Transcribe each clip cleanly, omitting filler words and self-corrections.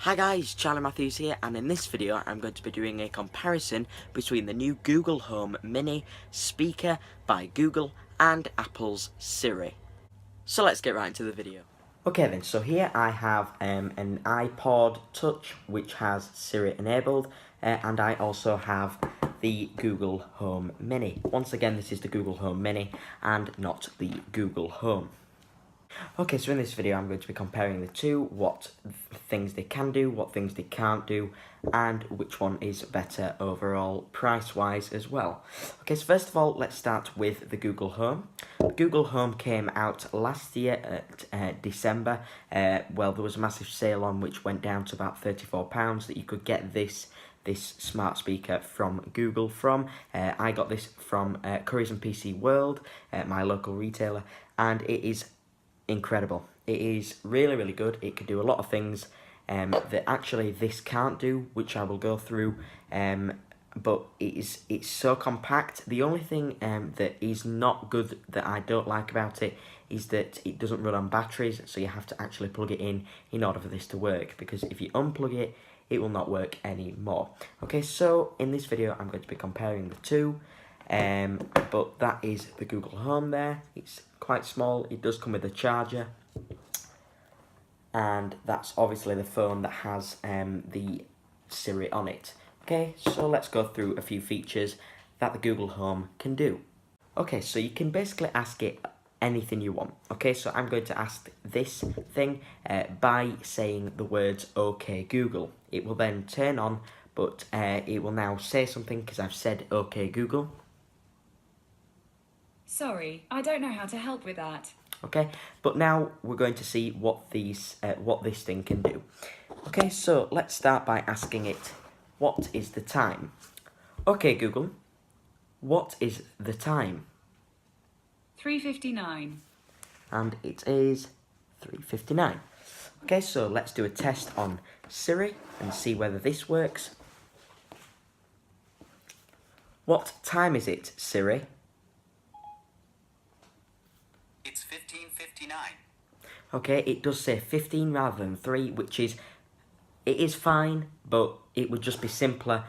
Hi guys, Charlie Matthews here, and in this video I'm going to be doing a comparison between the new Google Home Mini speaker by Google and Apple's Siri. So let's get right into the video. Okay then, so here I have an iPod Touch which has Siri enabled, and I also have the Google Home Mini. Once again, this is the Google Home Mini and not the Google Home. Okay, so in this video I'm going to be comparing the two, what things they can do, what things they can't do, and which one is better overall price-wise as well. Okay, so first of all, let's start with the Google Home. The Google Home came out last year at December. Well, there was a massive sale on which went down to about £34 that you could get this smart speaker from Google from. I got this from Currys and PC World, my local retailer, and it is incredible. It is really, really good. It can do a lot of things that actually this can't do, which I will go through. But it's so compact. The only thing that is not good, that I don't like about it, is that it doesn't run on batteries, so you have to actually plug it in order for this to work, because if you unplug it, it will not work anymore. Okay, so in this video I'm going to be comparing the two. But that is the Google Home there. It's quite small. It does come with a charger, and that's obviously the phone that has the Siri on it. Okay, so let's go through a few features that the Google Home can do. Okay, so you can basically ask it anything you want. Okay, so I'm going to ask this thing by saying the words "Okay Google." It will then turn on, but it will now say something because I've said "Okay Google." Sorry, I don't know how to help with that. Okay, but now we're going to see what this thing can do. Okay, so let's start by asking it, what is the time? Okay, Google, what is the time? 3:59. And it is 3:59. Okay, so let's do a test on Siri and see whether this works. What time is it, Siri? It's 15:59. Okay, it does say 15 rather than 3, which is, it is fine, but it would just be simpler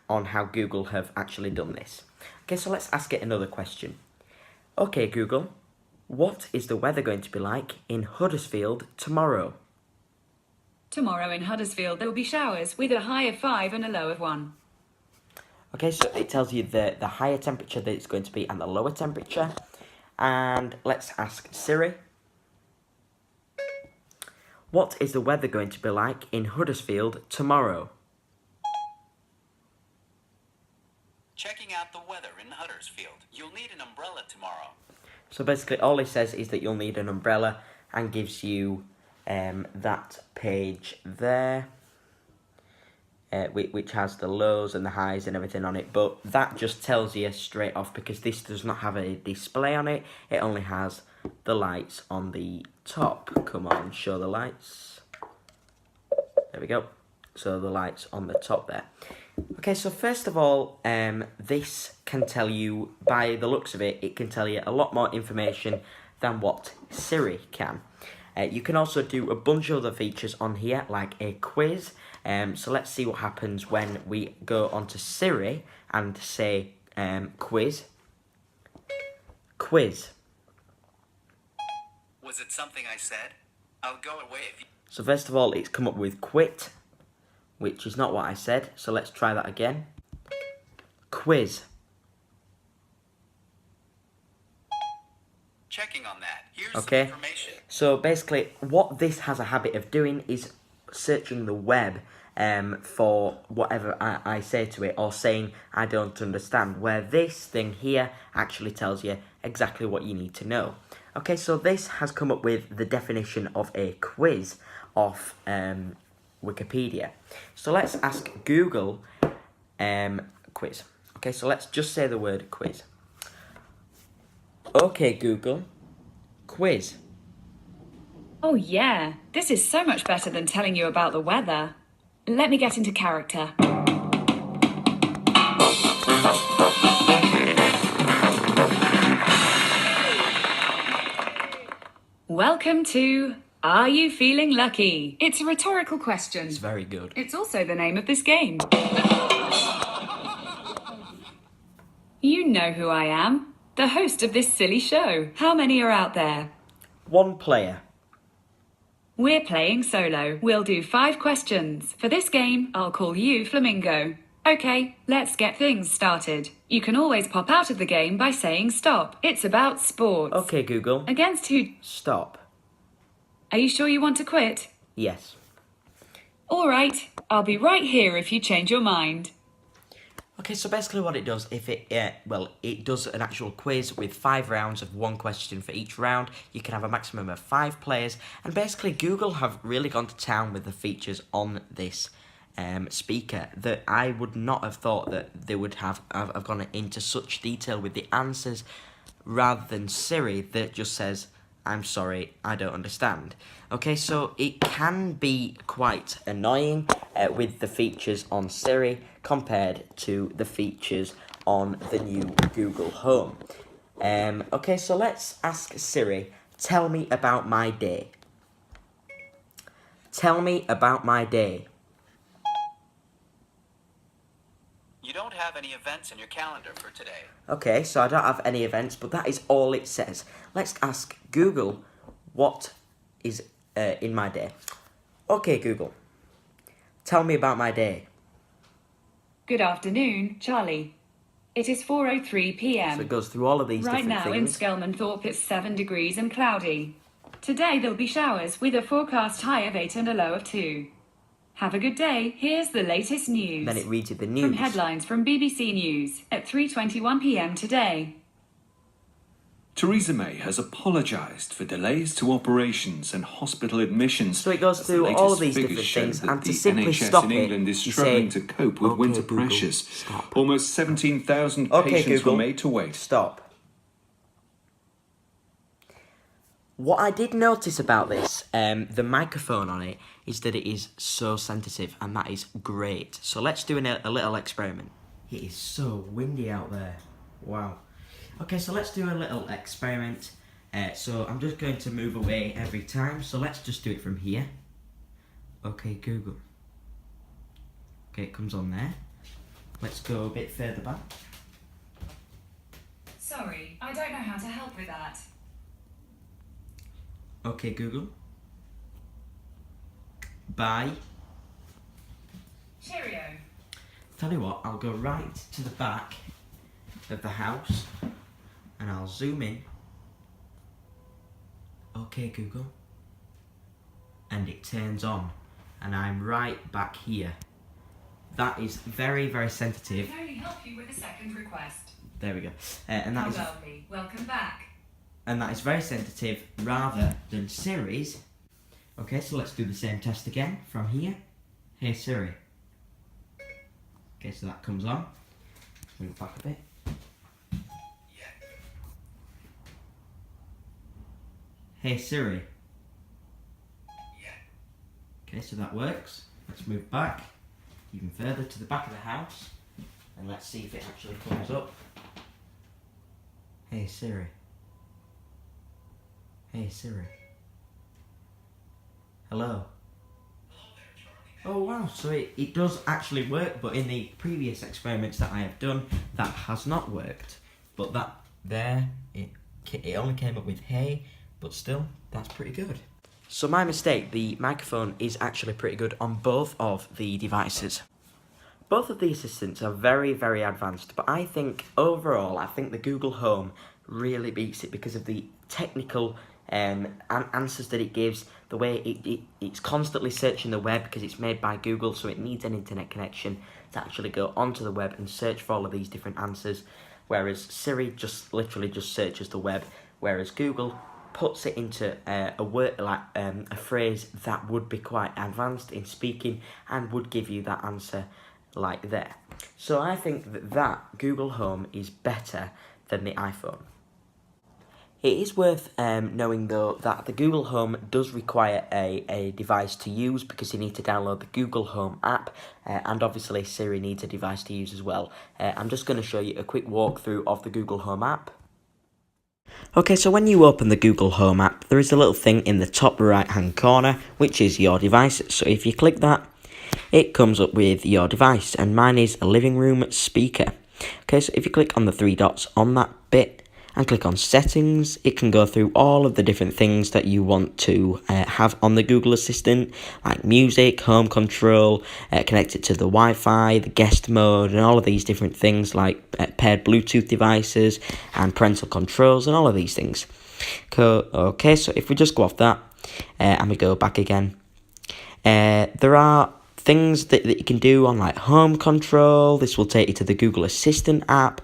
on how Google have actually done this. Okay, so let's ask it another question. Okay, Google, what is the weather going to be like in Huddersfield tomorrow? Tomorrow in Huddersfield there will be showers with a high of 5 and a low of 1. Okay, so it tells you the higher temperature that it's going to be and the lower temperature. And let's ask Siri, what is the weather going to be like in Huddersfield tomorrow? Checking out the weather in Huddersfield. You'll need an umbrella tomorrow. So basically all it says is that you'll need an umbrella and gives you that page there, which has the lows and the highs and everything on it. But that just tells you straight off, because this does not have a display on it. It only has the lights on the top. Come on, show the lights. There we go. So the lights on the top there. Okay, so first of all, this can tell you, by the looks of it, it can tell you a lot more information than what Siri can. You can also do a bunch of other features on here, like a quiz. So let's see what happens when we go onto Siri and say quiz. Quiz. Was it something I said? I'll go away if you... So first of all, it's come up with quit, which is not what I said. So let's try that again. Quiz. Checking on that. Here's Okay. some information. So basically, what this has a habit of doing is searching the web for whatever I say to it, or saying I don't understand, where this thing here actually tells you exactly what you need to know. Okay, so this has come up with the definition of a quiz off Wikipedia. So let's ask Google quiz. Okay, so let's just say the word quiz. Okay, Google, quiz. Oh yeah, this is so much better than telling you about the weather. Let me get into character. Welcome to Are you feeling lucky? It's a rhetorical question. It's very good. It's also the name of this game. You know who I am, the host of this silly show. How many are out there? 1 player. We're playing solo. We'll do 5 questions. For this game, I'll call you Flamingo. Okay, let's get things started. You can always pop out of the game by saying stop. It's about sports. Okay, Google. Against who? Stop. Are you sure you want to quit? Yes. All right, I'll be right here if you change your mind. Okay, so basically what it does, it does an actual quiz with 5 rounds of 1 question for each round. You can have a maximum of 5 players, and basically Google have really gone to town with the features on this speaker that I would not have thought that they would have gone into such detail with the answers, rather than Siri that just says, "I'm sorry, I don't understand." Okay, so it can be quite annoying with the features on Siri compared to the features on the new Google Home. Okay, so let's ask Siri, tell me about my day. Tell me about my day. You don't have any events in your calendar for today. Okay, so I don't have any events, but that is all it says. Let's ask Google what is in my day. Okay, Google, tell me about my day. Good afternoon, Charlie. It is 4:03 p.m. So it goes through all of these Right different now in things. Skelmanthorpe it's 7 degrees and cloudy. Today there'll be showers with a forecast high of 8 and a low of 2. Have a good day. Here's the latest news. Then it reads you the From news. headlines from BBC News at 3:21 p.m. today. Theresa May has apologised for delays to operations and hospital admissions. So it goes as the through all latest of these figures different show things, that and to the simply NHS stop in it, England is you struggling say, to cope with "Okay, winter Google, pressures. stop." Almost 17,000 Okay, patients Google, were made to wait. Stop. What I did notice about this, the microphone on it, is that it is so sensitive, and that is great. So let's do a little experiment. It is so windy out there. Wow. Okay, so let's do a little experiment. So I'm just going to move away every time. So let's just do it from here. Okay, Google. Okay, it comes on there. Let's go a bit further back. Sorry, I don't know how to help with that. Okay, Google. Bye. Cheerio. Tell you what, I'll go right to the back of the house and I'll zoom in. Okay, Google. And it turns on and I'm right back here. That is very, very sensitive. I can only help you with a second request. There we go. And that How is lovely. Welcome back. very sensitive rather than Siri's. Okay, so let's do the same test again from here. Hey Siri. Okay, so that comes on. Move back a bit. Hey Siri. Okay, so that works. Let's move back even further to the back of the house and let's see if it actually comes up. Hey Siri. Hey Siri. Hello. Oh wow, so it does actually work, but in the previous experiments that I have done, that has not worked. But that there, it only came up with hey, but still, that's pretty good. So my mistake, the microphone is actually pretty good on both of the devices. Both of the assistants are very, very advanced, but I think overall, the Google Home really beats it because of the technical answers that it gives, the way it's constantly searching the web because it's made by Google, so it needs an internet connection to actually go onto the web and search for all of these different answers, whereas Siri literally just searches the web, whereas Google puts it into a word a phrase that would be quite advanced in speaking and would give you that answer like there. So I think that Google Home is better than the iPhone. It is worth knowing though that the Google Home does require a device to use because you need to download the Google Home app and obviously Siri needs a device to use as well. I'm just going to show you a quick walkthrough of the Google Home app. Okay, so when you open the Google Home app, there is a little thing in the top right hand corner, which is your device. So if you click that, it comes up with your device, and mine is a living room speaker. Okay, so if you click on the three dots on that bit and click on settings, it can go through all of the different things that you want to have on the Google Assistant, like music, home control, connect it to the Wi-Fi, the guest mode, and all of these different things like paired Bluetooth devices and parental controls and all of these things. Okay, so if we just go off that and we go back again, there are things that you can do on like home control. This will take you to the Google Assistant app.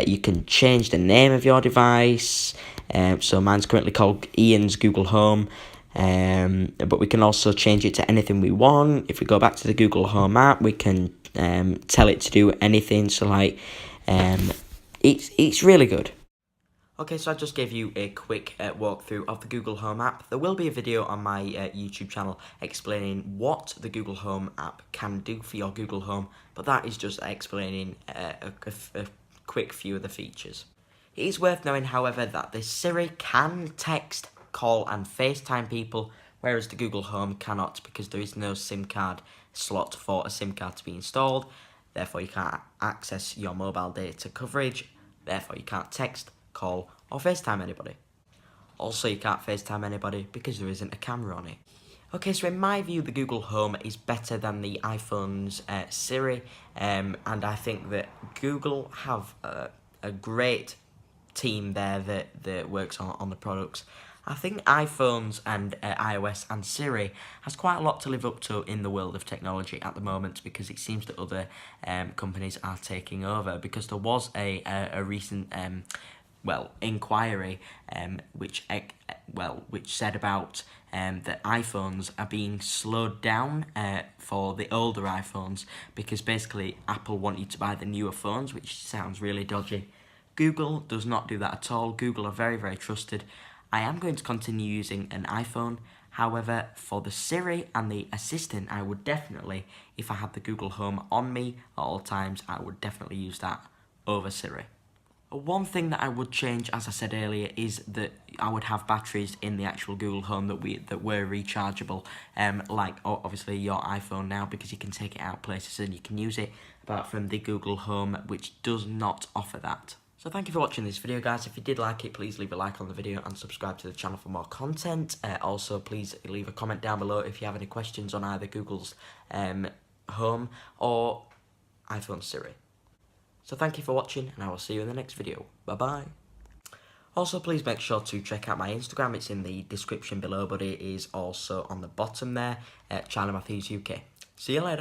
You can change the name of your device. So mine's currently called Ian's Google Home. But we can also change it to anything we want. If we go back to the Google Home app, we can tell it to do anything. So like, it's really good. Okay, so I just gave you a quick walkthrough of the Google Home app. There will be a video on my YouTube channel explaining what the Google Home app can do for your Google Home, but that is just explaining a quick few of the features. It is worth knowing, however, that the Siri can text, call and FaceTime people, whereas the Google Home cannot, because there is no SIM card slot for a SIM card to be installed. Therefore, you can't access your mobile data coverage. Therefore, you can't text, call or FaceTime anybody. Also, you can't FaceTime anybody because there isn't a camera on it. Okay, so in my view, the Google Home is better than the iPhone's Siri, and I think that Google have a great team there that works on the products. I think iPhones and iOS and Siri has quite a lot to live up to in the world of technology at the moment, because it seems that other companies are taking over, because there was a recent inquiry which said about that iPhones are being slowed down for the older iPhones, because basically Apple want you to buy the newer phones, which sounds really dodgy. Google does not do that at all. Google are very, very trusted. I am going to continue using an iPhone. However, for the Siri and the Assistant, I would definitely, if I had the Google Home on me at all times, I would definitely use that over Siri. One thing that I would change, as I said earlier, is that I would have batteries in the actual Google Home that were rechargeable, like obviously your iPhone now, because you can take it out places and you can use it, apart from the Google Home, which does not offer that. So thank you for watching this video, guys. If you did like it, please leave a like on the video and subscribe to the channel for more content. Also, please leave a comment down below if you have any questions on either Google's Home or iPhone Siri. So thank you for watching, and I will see you in the next video. Bye-bye. Also, please make sure to check out my Instagram. It's in the description below, but it is also on the bottom there, at Charlie Matthews UK. See you later.